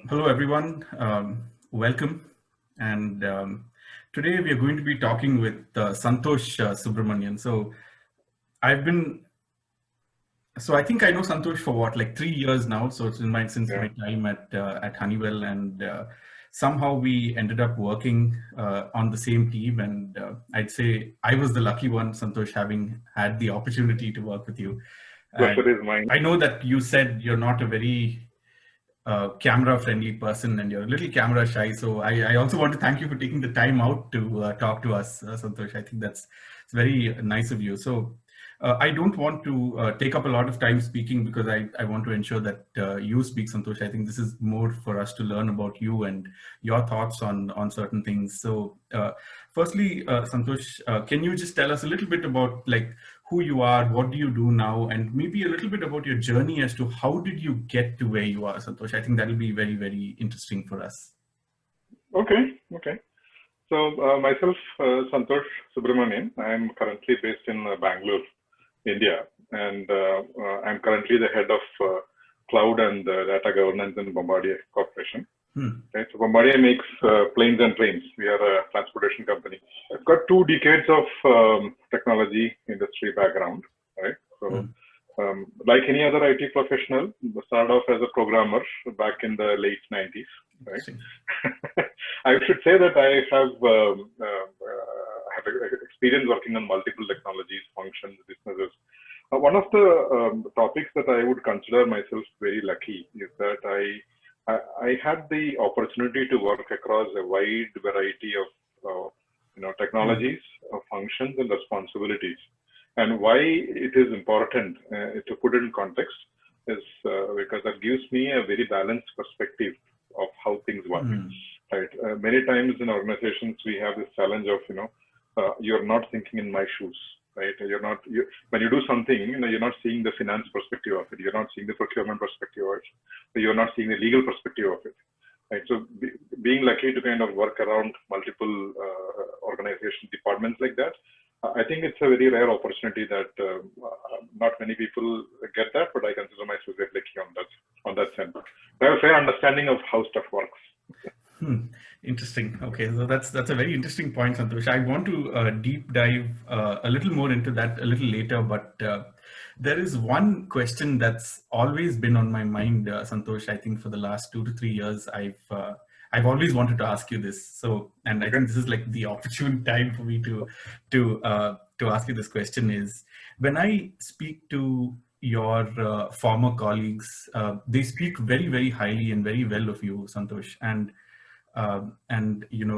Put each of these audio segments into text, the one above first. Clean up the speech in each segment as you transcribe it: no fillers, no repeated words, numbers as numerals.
Hello, everyone. Welcome. And today we are going to be talking with Santosh Subramanian. I've been, I think I know Santosh for what, like 3 years now. So it's since Yeah, my time at Honeywell, and somehow we ended up working on the same team. And I'd say I was the lucky one, Santosh, having had the opportunity to work with you. And pleasure is mine. I know that you said you're not a very camera friendly person and you're a little camera shy. So I also want to thank you for taking the time out to talk to us, Santosh. I think it's very nice of you. I don't want to take up a lot of time speaking because I want to ensure that you speak, Santosh. I think this is more for us to learn about you and your thoughts on certain things. Firstly, Santosh, can you just tell us a little bit about like who you are, what do you do now, and maybe a little bit about your journey as to how did you get to where you are, Santosh? I think that'll be very, very interesting for us. Okay. So myself, Santosh Subramanian. I'm currently based in Bangalore, India, and I'm currently the head of cloud and data governance in Bombardier Corporation. Right, so Bombardier makes planes and trains. We are a transportation company. I've got 2 decades of technology industry background, right? So, like any other IT professional, started off as a programmer back in the late 90s, right? I should say that I have experience working on multiple technologies, functions, businesses. One of the topics that I would consider myself very lucky is that I had the opportunity to work across a wide variety of technologies, functions, and responsibilities. And why it is important to put it in context is because that gives me a very balanced perspective of how things work. Right. Many times in organizations we have this challenge of you're not thinking in my shoes. Right, when you do something, you're not seeing the finance perspective of it. You're not seeing the procurement perspective of it. You're not seeing the legal perspective of it. Right. So being lucky to kind of work around multiple organization departments like that, I think it's a very rare opportunity that not many people get that, but I consider myself very lucky on that sense. I have a fair understanding of how stuff works. Interesting. Okay, so that's a very interesting point, Santosh. I want to deep dive a little more into that a little later, but there is one question that's always been on my mind, Santosh. I think for the last 2 to 3 years, I've always wanted to ask you this. So, and I think this is like the opportune time for me to ask you this question. Is when I speak to your former colleagues, they speak very, very highly and very well of you, Santosh, and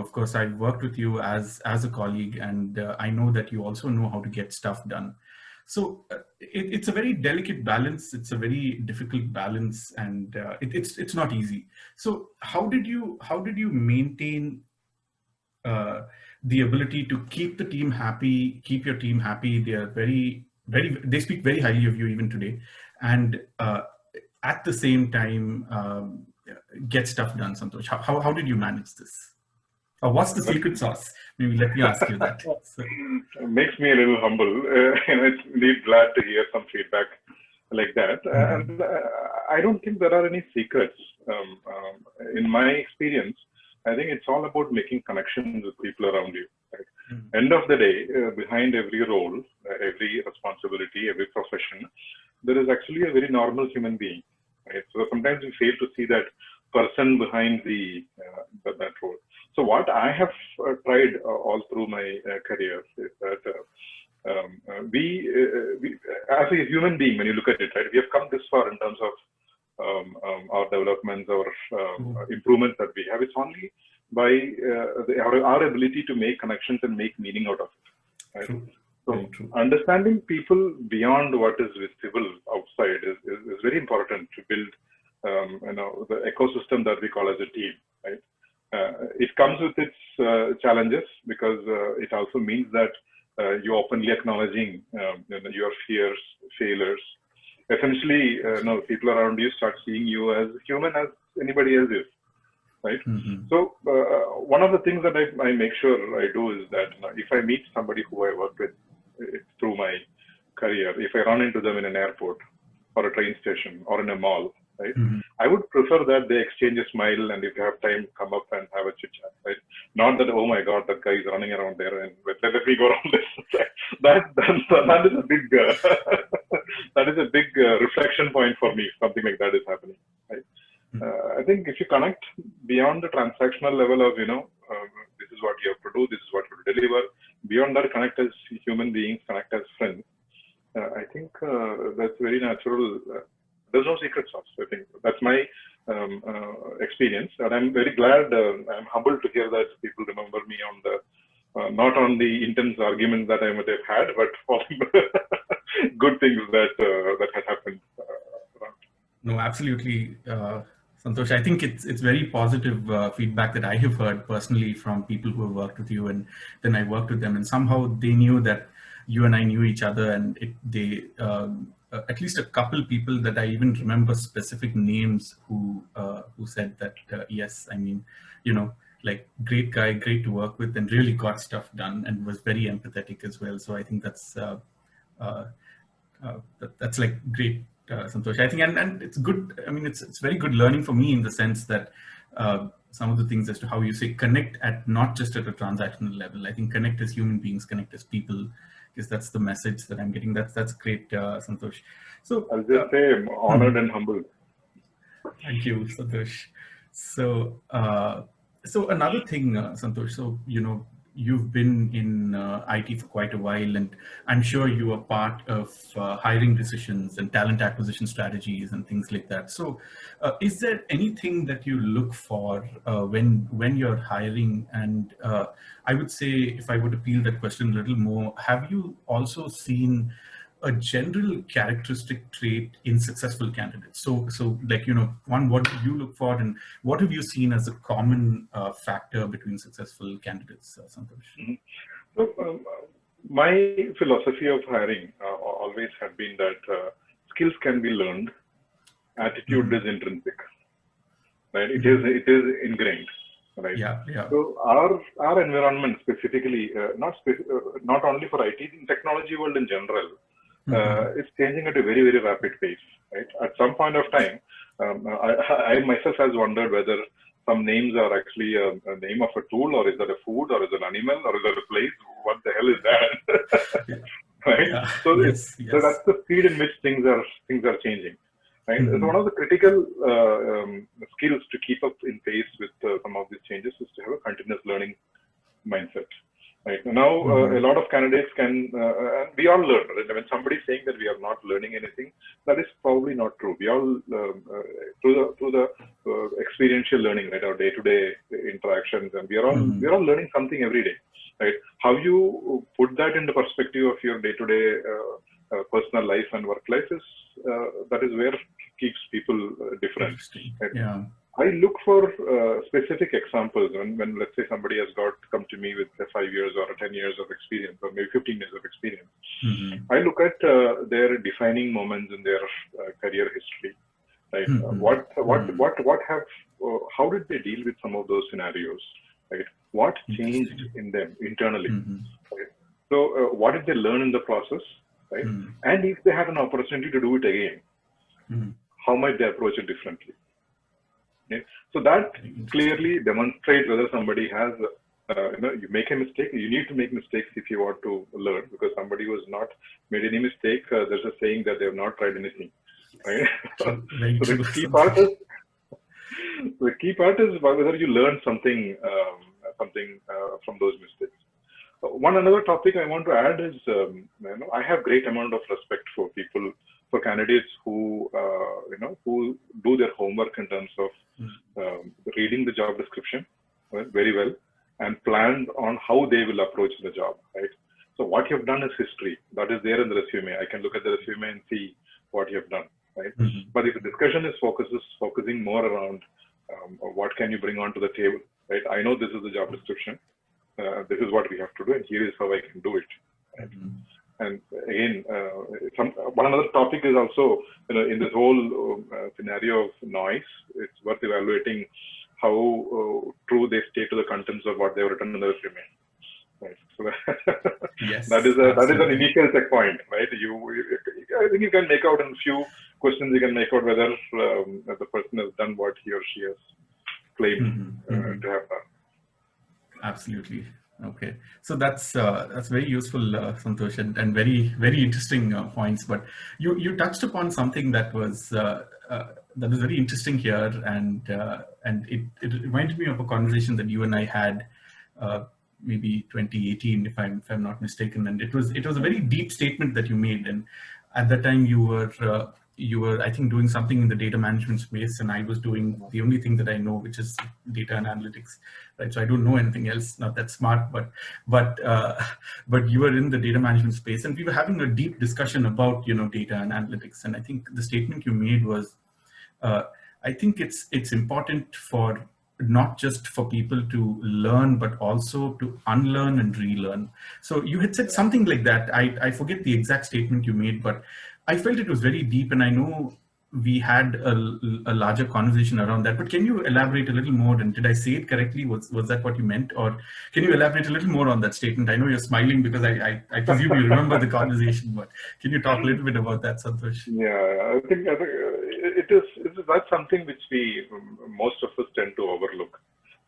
of course, I've worked with you as a colleague, and I know that you also know how to get stuff done. So it's a very delicate balance. It's a very difficult balance, and it's not easy. So how did you maintain the ability to keep the team happy, keep your team happy? They are they speak very highly of you even today, and at the same time, get stuff done, Santosh? How did you manage this? Or what's the secret sauce? Maybe let me ask you that. Makes me a little humble. It's indeed glad to hear some feedback like that. And I don't think there are any secrets. In my experience, I think it's all about making connections with people around you. Right? End of the day, behind every role, every responsibility, every profession, there is actually a very normal human being. Right? So sometimes we fail to see that person behind that role. So what I have tried all through my career is that we, as a human being, when you look at it, right, we have come this far in terms of our developments, our improvements that we have. It's only by our ability to make connections and make meaning out of it. Right? So understanding people beyond what is visible outside is very important to build the ecosystem that we call as a team. Right? It comes with its challenges because it also means that you openly acknowledging your fears, failures. Essentially, people around you start seeing you as human as anybody else is, right? So one of the things that I make sure I do is that if I meet somebody who I work with through my career, if I run into them in an airport or a train station or in a mall, right? Mhm. I would prefer that they exchange a smile, and if you have time, come up and have a chit chat, right? Not that, oh my God, that guy is running around there and let me go around this. That is a big that is a big reflection point for me. If something like that is happening, right? I think if you connect beyond the transactional level of, this is what you have to do, this is what you have to deliver. Beyond that, connect as human beings, connect as friends. I think that's very natural. There's no secret sauce. I think that's my experience, and I'm very glad. I'm humbled to hear that people remember me on the not on the intense arguments that I might have had, but all good things that had happened. No, absolutely, Santosh. I think it's very positive feedback that I have heard personally from people who have worked with you, and then I worked with them, and somehow they knew that you and I knew each other, and they at least a couple people that I even remember specific names who said that yes, I mean, like great guy, great to work with, and really got stuff done, and was very empathetic as well. So I think uh, that's like great, Santosh. I think, and it's good. I mean, it's very good learning for me in the sense that some of the things as to how you say connect at not just at a transactional level. I think connect as human beings, connect as people, because that's the message that I'm getting. That's great, Santosh. So I'll just say I'm honored and humbled. thank you, Santosh. So, so another thing, Santosh. So you've been in IT for quite a while, and I'm sure you are part of hiring decisions and talent acquisition strategies and things like that. So, is there anything that you look for when you're hiring? And I would say, if I were to peel that question a little more, have you also seen a general characteristic trait in successful candidates? So like, one, what do you look for, and what have you seen as a common factor between successful candidates, Santosh? Mm-hmm. So my philosophy of hiring always had been that skills can be learned, attitude is intrinsic, right? It is ingrained, right? Yeah. So our environment specifically, not only for IT, in technology world in general, it's changing at a very, very rapid pace, right? At some point of time, I myself has wondered whether some names are actually a name of a tool, or is that a food, or is it an animal, or is that a place? What the hell is that? Right? Yeah. So, Yes. so that's the speed in which things are changing. Right? So one of the critical skills to keep up in pace with some of these changes is to have a continuous learning mindset. Right now, a lot of candidates can, and we all learn. Right? When somebody is saying that we are not learning anything, that is probably not true. We all, through the experiential learning, right, our day-to-day interactions, and we are all learning something every day. Right? How you put that into perspective of your day-to-day personal life and work life is that is where keeps people different. Right? Yeah. I look for specific examples when let's say somebody has come to me with 5 years or 10 years of experience, or maybe 15 years of experience. I look at their defining moments in their career history. Right? How did they deal with some of those scenarios? Right? What changed in them internally? Right? So what did they learn in the process? Right? And if they had an opportunity to do it again, how might they approach it differently? Okay. So that clearly demonstrates whether somebody has, you make a mistake. You need to make mistakes if you want to learn, because somebody who has not made any mistake, there's a saying that they have not tried anything, right? So the key part is whether you learn something from those mistakes. One another topic I want to add is, I have great amount of respect for people, for candidates who, who do their homework in terms of reading the job description very well and planned on how they will approach the job, right? So what you've done is history. That is there in the resume. I can look at the resume and see what you have done, right? But if the discussion is focusing more around what can you bring onto the table, right? I know this is the job description. This is what we have to do, and here is how I can do it. Right? And again, one another topic is also, in this whole scenario of noise, it's worth evaluating how true they stay to the contents of what they have written in the resume. Right. So yes, that is an initial checkpoint, right? I think you can make out in few questions you can make out whether the person has done what he or she has claimed to have done. Absolutely. Okay, so that's very useful, Santosh, and very interesting points. But you touched upon something that was very interesting here, and it reminded me of a conversation that you and I had maybe 2018, if I'm not mistaken. And it was a very deep statement that you made. And at that time you were, I think, doing something in the data management space, and I was doing the only thing that I know, which is data and analytics, right? So I don't know anything else, not that smart, but you were in the data management space, and we were having a deep discussion about data and analytics. And I think the statement you made was, I think it's important for not just for people to learn, but also to unlearn and relearn. So you had said something like that. I forget the exact statement you made, but I felt it was very deep, and I know we had a larger conversation around that. But can you elaborate a little more? And did I say it correctly? Was that what you meant? Or can you elaborate a little more on that statement? I know you're smiling because I presume you remember the conversation, but can you talk a little bit about that, Santosh? Yeah, I think that's something which most of us tend to overlook,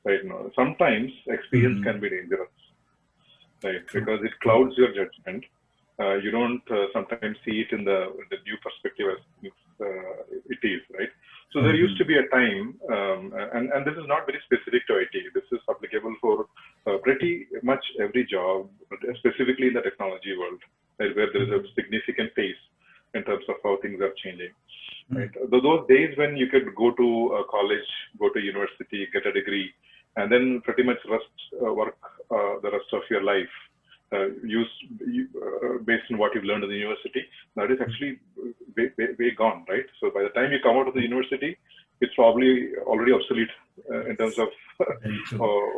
right? Now, sometimes experience can be dangerous, right? Because it clouds your judgment. You don't sometimes see it in the new perspective as it is, right? So there used to be a time, and this is not very specific to IT. This is applicable for pretty much every job, specifically in the technology world, right, where there is a significant pace in terms of how things are changing. Right? Those days when you could go to college, go to university, get a degree, and then pretty much work the rest of your life based on what you've learned in the university, that is actually way gone, right? So by the time you come out of the university, it's probably already obsolete in terms of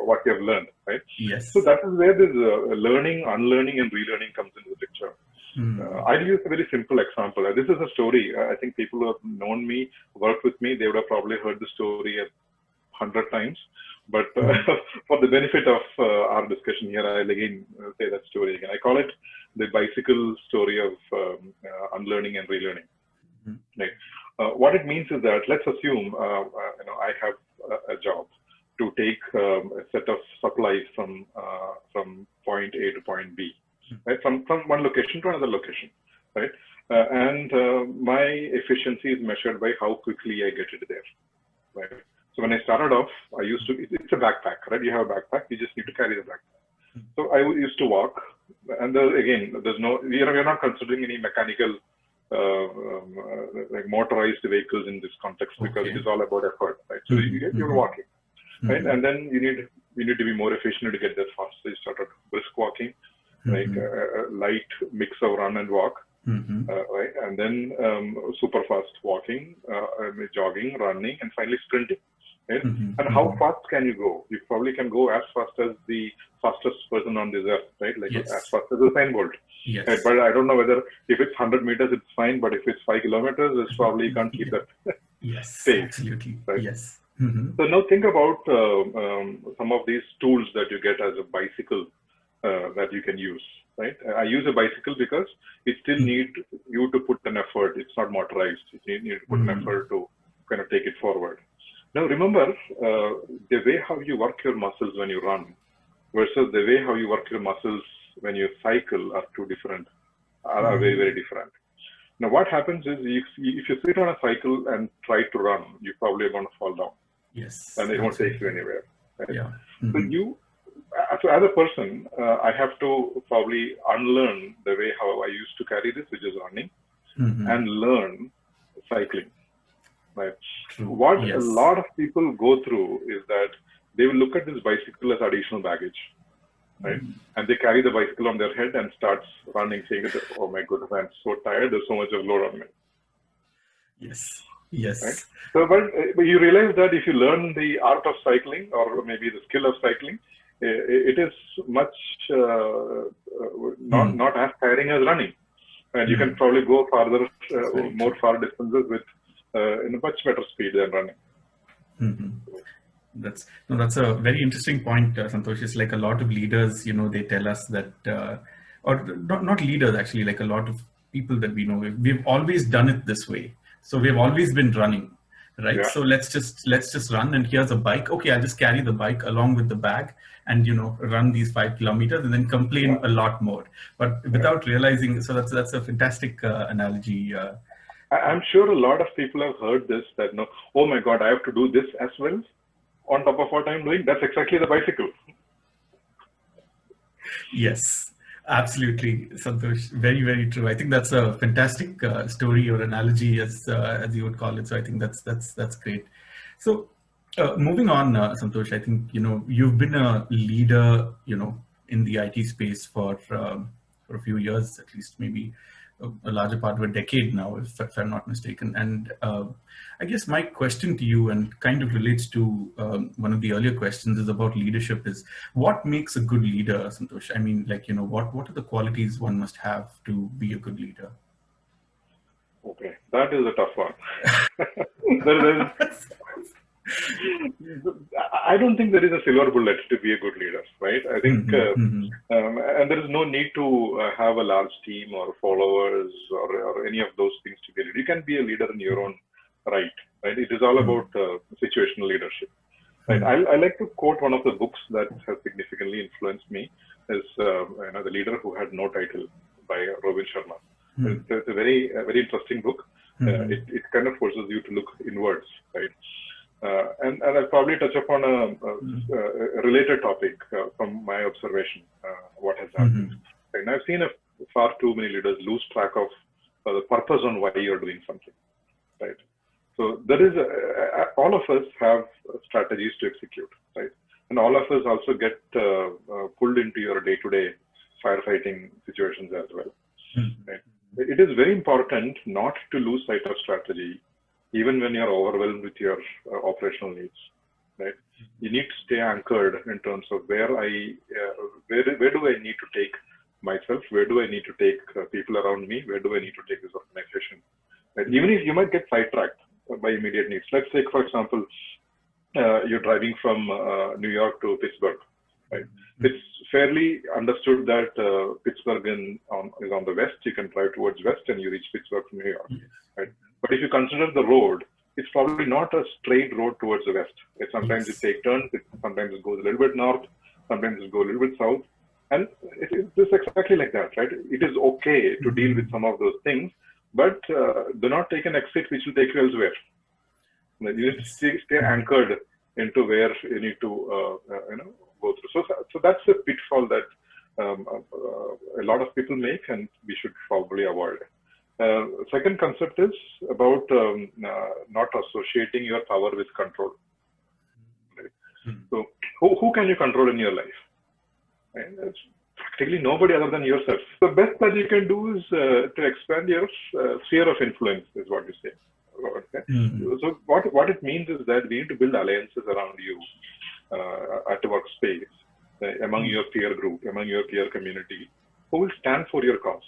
what you have learned, right? Yes. So that is where this learning, unlearning, and relearning comes into the picture. I'll use a very simple example. This is a story. I think people who have known me, worked with me, they would have probably heard the story 100 times. But for the benefit of our discussion here, I'll again say that story again. I call it the bicycle story of unlearning and relearning. Right. What it means is that, let's assume I have a job to take a set of supplies from point A to point B, right? From one location to another location, right? My efficiency is measured by how quickly I get it there, right? So when I started off, it's a backpack, right? You have a backpack, you just need to carry the backpack. So I used to walk, and we're not considering any mechanical, like motorized vehicles in this context, because it is all about effort, right? So you're walking, right? And then you need to be more efficient to get there fast. So you started brisk walking, like a light mix of run and walk. Right, and then super fast walking, jogging, running, and finally sprinting. Right? And how fast can you go? You probably can go as fast as the fastest person on this earth, right? Like as fast as Usain Bolt. Yes. Right? But I don't know whether if it's 100 meters, it's fine. But if it's 5 kilometers, it's probably you can't keep that. Yes, pace, absolutely. right? Yes. So now think about some of these tools that you get as a bicycle that you can use. Right? I use a bicycle because it still needs you to put an effort. It's not motorized. You need to put an effort to kind of take it forward. Now remember, the way how you work your muscles when you run versus the way how you work your muscles when you cycle are very, very different. Now what happens is if you sit on a cycle and try to run, you probably are going to fall down. Yes. And it won't take you anywhere. Right? Yeah. So as a person, I have to probably unlearn the way how I used to carry this, which is running, and learn cycling. Right. What a lot of people go through is that they will look at this bicycle as additional baggage, right? And they carry the bicycle on their head and starts running, saying, "Oh my goodness, I'm so tired. There's so much of load on me." Yes. Yes. Right? So, but you realize that if you learn the art of cycling, or maybe the skill of cycling, it is much not as tiring as running, and you can probably go farther, far distances with in a much better speed than running. That's a very interesting point, Santosh. It's like a lot of leaders, they tell us that, or not leaders actually, like a lot of people that we know, we've always done it this way. So we've always been running, right? Yeah. So let's just run, and here's a bike. Okay, I'll just carry the bike along with the bag, and run these 5 kilometers, and then complain Yeah. a lot more, but Yeah. without realizing. So that's a fantastic analogy. I'm sure a lot of people have heard this, that no, oh my God, I have to do this as well on top of what I'm doing. That's exactly the bicycle. Yes, absolutely, Santosh. Very, very true. I think that's a fantastic story or analogy, as you would call it. So I think that's great. So moving on, Santosh, I think you've been a leader, in the IT space for a few years, at least maybe a larger part of a decade now, if I'm not mistaken. And I guess my question to you, and kind of relates to one of the earlier questions, is about leadership. Is what makes a good leader, Santosh? I mean, what are the qualities one must have to be a good leader? Okay, that is a tough one. there is, I don't think there is a silver bullet to be a good leader, right? I think, and there is no need to have a large team or followers or any of those things to be a leader. You can be a leader in your own right, right? It is all about situational leadership, right? I like to quote one of the books that has significantly influenced me, is The Leader Who Had No Title by Robin Sharma. It's a very interesting book. It kind of forces you to look inwards, right? And I'll probably touch upon a related topic from my observation, what has happened. And I've seen far too many leaders lose track of the purpose on why you're doing something, right? So there is all of us have strategies to execute, right? And all of us also get pulled into your day-to-day firefighting situations as well. Right? It is very important not to lose sight of strategy, even when you're overwhelmed with your operational needs, right? You need to stay anchored in terms of where do I need to take myself? Where do I need to take people around me? Where do I need to take this organization? Right? Even if you might get sidetracked by immediate needs. Let's take, for example, you're driving from New York to Pittsburgh, right? It's fairly understood that Pittsburgh is on the west. You can drive towards west and you reach Pittsburgh from New York, right? But if you consider the road, it's probably not a straight road towards the west. Sometimes it takes turns. Sometimes it goes a little bit north. Sometimes it goes a little bit south. And it's exactly like that, right? It is okay to deal with some of those things, but do not take an exit which will take you elsewhere. You need to stay anchored into where you need to, go through. So that's a pitfall that a lot of people make, and we should probably avoid. Second concept is about not associating your power with control. Right? So who can you control in your life? Right? It's practically nobody other than yourself. The best that you can do is to expand your sphere of influence, is what you say. Okay? So what it means is that we need to build alliances around you at workspace, among your peer group, among your peer community, who will stand for your cause,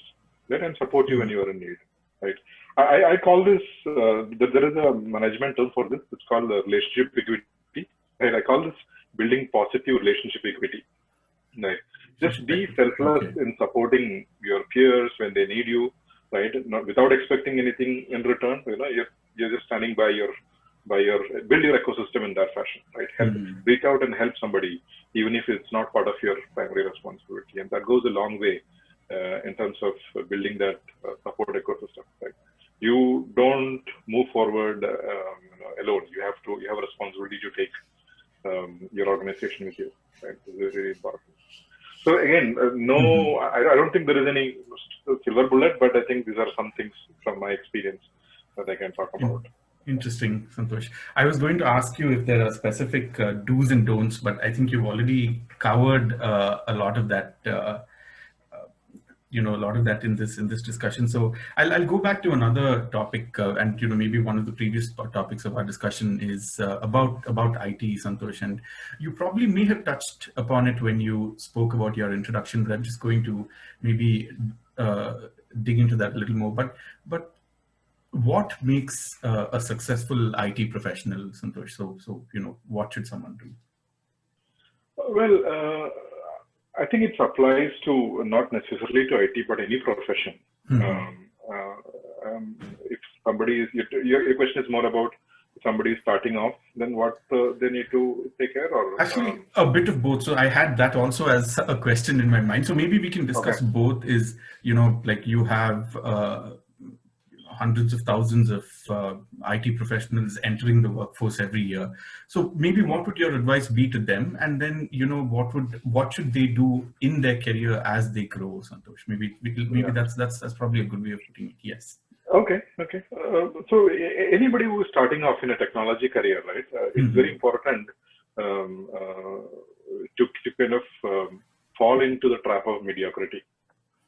right, and support you when you are in need. Right? I call this, there is a management term for this, it's called relationship equity. Right? I call this building positive relationship equity. Right? Just be selfless in supporting your peers when they need you, right? Not without expecting anything in return. You're just standing by your build your ecosystem in that fashion, right? Reach out and help somebody, even if it's not part of your primary responsibility, and that goes a long way in terms of building that support ecosystem. Right? You don't move forward alone. You have a responsibility to take your organization with you. Right? It's very important. So again, I don't think there is any silver bullet, but I think these are some things from my experience that I can talk about. Interesting, Santosh. I was going to ask you if there are specific do's and don'ts, but I think you've already covered a lot of that. A lot of that in this discussion. So I'll go back to another topic, and maybe one of the previous topics of our discussion is about IT, Santosh, and you probably may have touched upon it when you spoke about your introduction, but I'm just going to maybe dig into that a little more. But what makes a successful IT professional, Santosh? So what should someone do? Well, I think it applies to not necessarily to IT, but any profession. somebody is, your question is more about somebody is starting off, then what they need to take care, or Actually, a bit of both. So I had that also as a question in my mind. So maybe we can okay, discuss both. Is, like you have hundreds of thousands of IT professionals entering the workforce every year. So maybe what would your advice be to them? And then, what should they do in their career as they grow, Santosh? Maybe yeah. that's probably a good way of putting it. Yes. Okay, okay. So anybody who is starting off in a technology career, right? It's very important to kind of fall into the trap of mediocrity,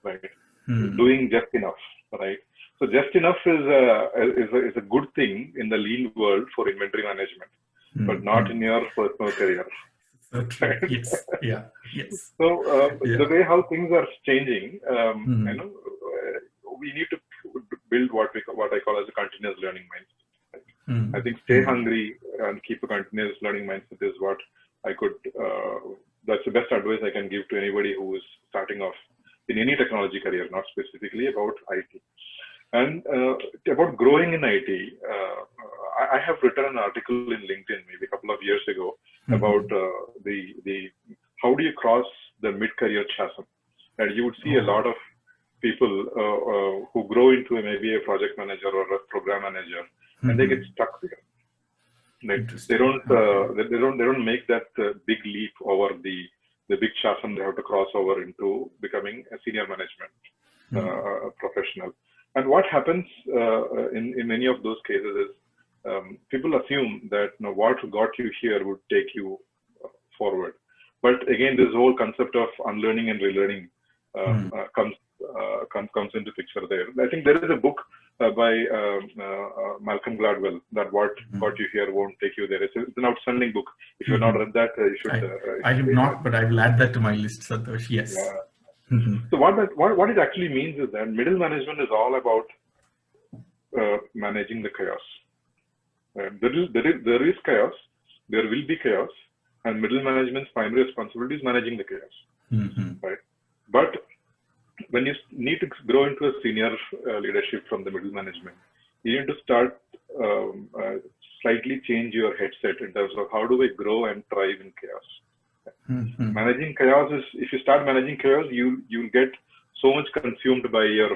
right? Doing just enough, right? So just enough is a good thing in the lean world for inventory management, but not in your personal career. So true. Yes. Yeah. Yes. So Yeah. the way how things are changing, we need to build what I call as a continuous learning mindset. I think stay hungry and keep a continuous learning mindset is what I could. That's the best advice I can give to anybody who is starting off in any technology career, not specifically about IT. And about growing in IT, I have written an article in LinkedIn maybe a couple of years ago about the how do you cross the mid-career chasm. And you would see a lot of people who grow into maybe a project manager or a program manager, and they get stuck there. Like they don't make that big leap over the big chasm they have to cross over into becoming a senior management professional. And what happens in many of those cases is people assume that what got you here would take you forward. But again, this whole concept of unlearning and relearning comes into picture there. I think there is a book by Malcolm Gladwell that what got you here won't take you there. It's an outstanding book. If you've not read that, you should. I have not, but I will add that to my list, Santosh. Yes. Yeah. So what it actually means is that middle management is all about managing the chaos. There is chaos. There will be chaos, and middle management's primary responsibility is managing the chaos. Right. But when you need to grow into a senior leadership from the middle management, you need to start slightly change your headset in terms of how do I grow and thrive in chaos. Managing chaos is, if you start managing chaos, you'll get so much consumed by your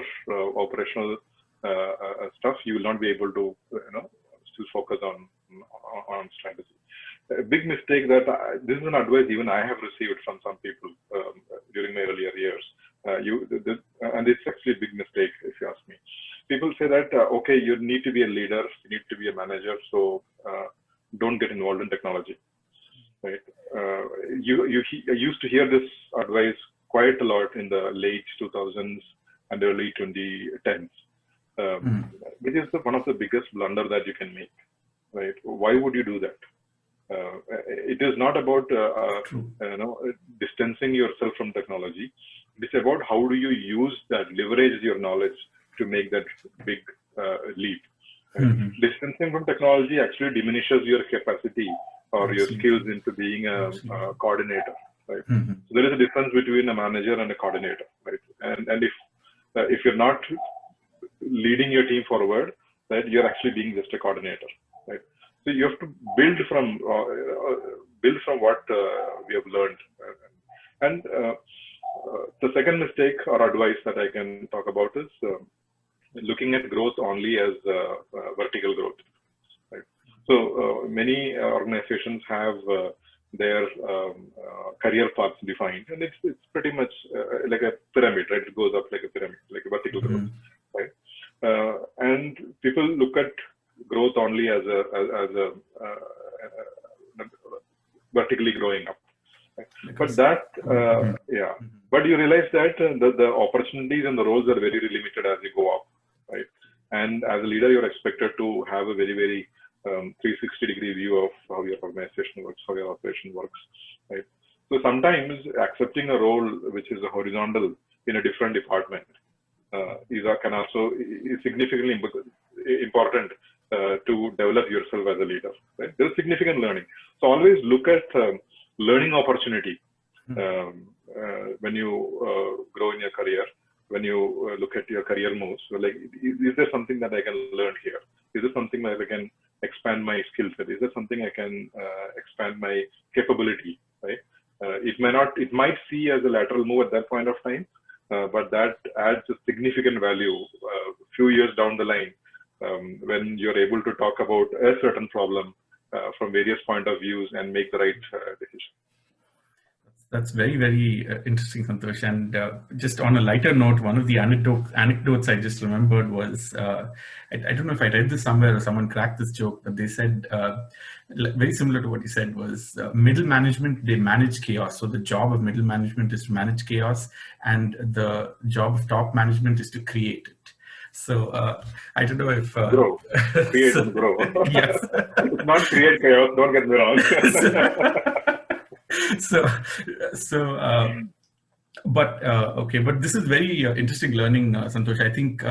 operational stuff, you will not be able to still focus on strategy. A big mistake that this is an advice even I have received from some people during my earlier years. And it's actually a big mistake if you ask me. People say that okay, you need to be a leader, you need to be a manager, so don't get involved in technology. Right? I used to hear this advice quite a lot in the late 2000s and early 2010s, which is one of the biggest blunder that you can make. Right? Why would you do that? It is not about distancing yourself from technology. It's about how do you use that, leverage your knowledge to make that big leap. Right? Distancing from technology actually diminishes your capacity or your skills into being a coordinator. Right? So there is a difference between a manager and a coordinator. Right? And if you're not leading your team forward, right, you're actually being just a coordinator. Right? So you have to build from what we have learned. And the second mistake or advice that I can talk about is looking at growth only as vertical growth. Right? So many organizations have their career paths defined, and it's pretty much like a pyramid, right? It goes up like a pyramid, like a vertical growth, right? And people look at growth only as a vertically growing up. Right? But that, but you realize that the opportunities and the roles are very limited as you go up, right? And as a leader, you're expected to have a very, very 360-degree view of how your organization works, how your operation works, right? So sometimes accepting a role which is a horizontal in a different department can also is significantly important to develop yourself as a leader. Right? There is significant learning. So always look at learning opportunity when you grow in your career. when you look at your career moves. So like, is there something that I can learn here? Is there something that I can expand my skill set? Is there something I can expand my capability? Right? It might see as a lateral move at that point of time, but that adds a significant value few years down the line when you're able to talk about a certain problem from various point of views and make the right decision. That's very, very interesting, Santosh. And just on a lighter note, one of the anecdotes I just remembered was, I don't know if I read this somewhere or someone cracked this joke, but they said, very similar to what you said, was middle management, they manage chaos. So the job of middle management is to manage chaos, and the job of top management is to create it. So I don't know if... grow. Create and grow. Yes. It's not create chaos, don't get me wrong. Okay, but this is very interesting learning, Santosh. I think,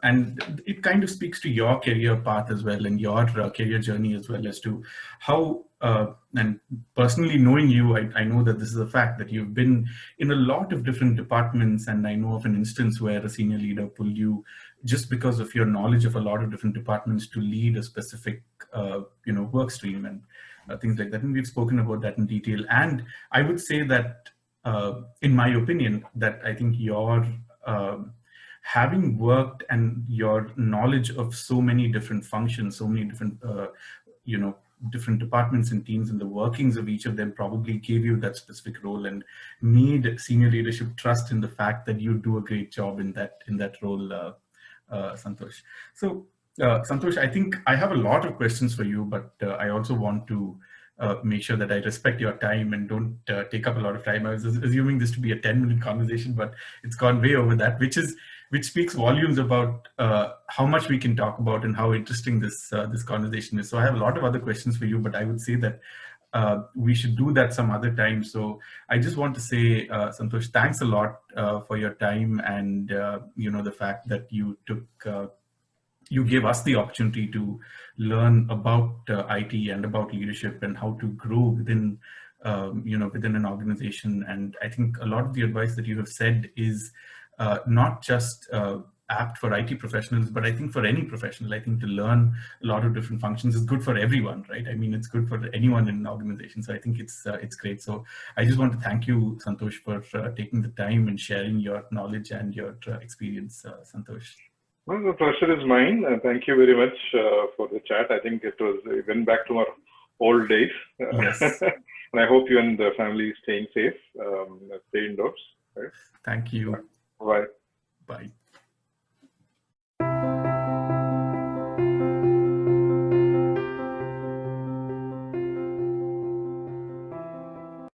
and it kind of speaks to your career path as well, and your career journey as well, as to how, and personally knowing you, I know that this is a fact, that you've been in a lot of different departments, and I know of an instance where a senior leader pulled you just because of your knowledge of a lot of different departments to lead a specific, work stream and things like that. And we've spoken about that in detail. And I would say that, in my opinion, that I think your having worked and your knowledge of so many different functions, so many different, different departments and teams, and the workings of each of them probably gave you that specific role and made senior leadership trust in the fact that you do a great job in that role, Santosh. So, Santosh, I think I have a lot of questions for you, but I also want to make sure that I respect your time and don't take up a lot of time. I was assuming this to be a 10-minute conversation, but it's gone way over that, which speaks volumes about how much we can talk about and how interesting this conversation is. So I have a lot of other questions for you, but I would say that we should do that some other time. So I just want to say, Santosh, thanks a lot for your time and the fact that you gave us the opportunity to learn about IT and about leadership and how to grow within an organization. And I think a lot of the advice that you have said is not just apt for IT professionals, but I think for any professional. I think to learn a lot of different functions is good for everyone, right? I mean, it's good for anyone in an organization. So I think it's great. So I just want to thank you, Santosh, for taking the time and sharing your knowledge and your experience, Santosh. Well, the pleasure is mine. Thank you very much for the chat. I think it went back to our old days. Yes. And I hope you and the family staying safe. Stay indoors. Right? Thank you. Bye. Bye.